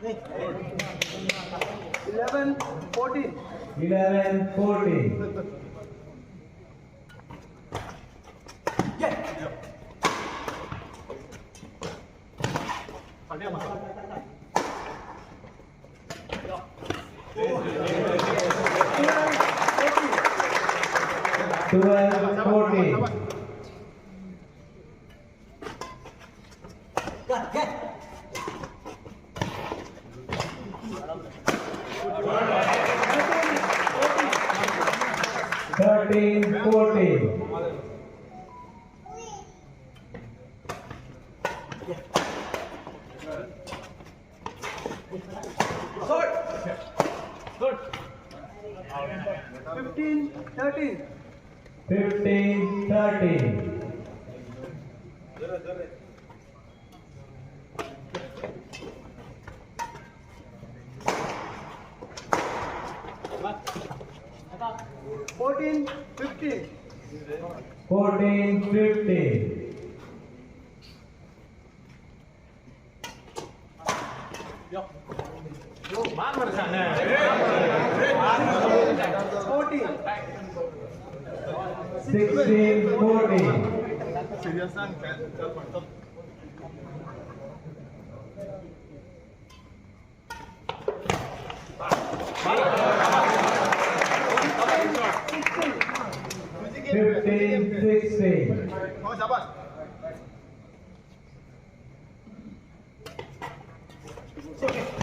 11, 14. 11, 14. Twelve, 14. Thirteen, 14. Fifteen, 13. 15, 13. Fourteen, 15. 14, 15. Fourteen. 16, 14. Fifteen, 16. Okay.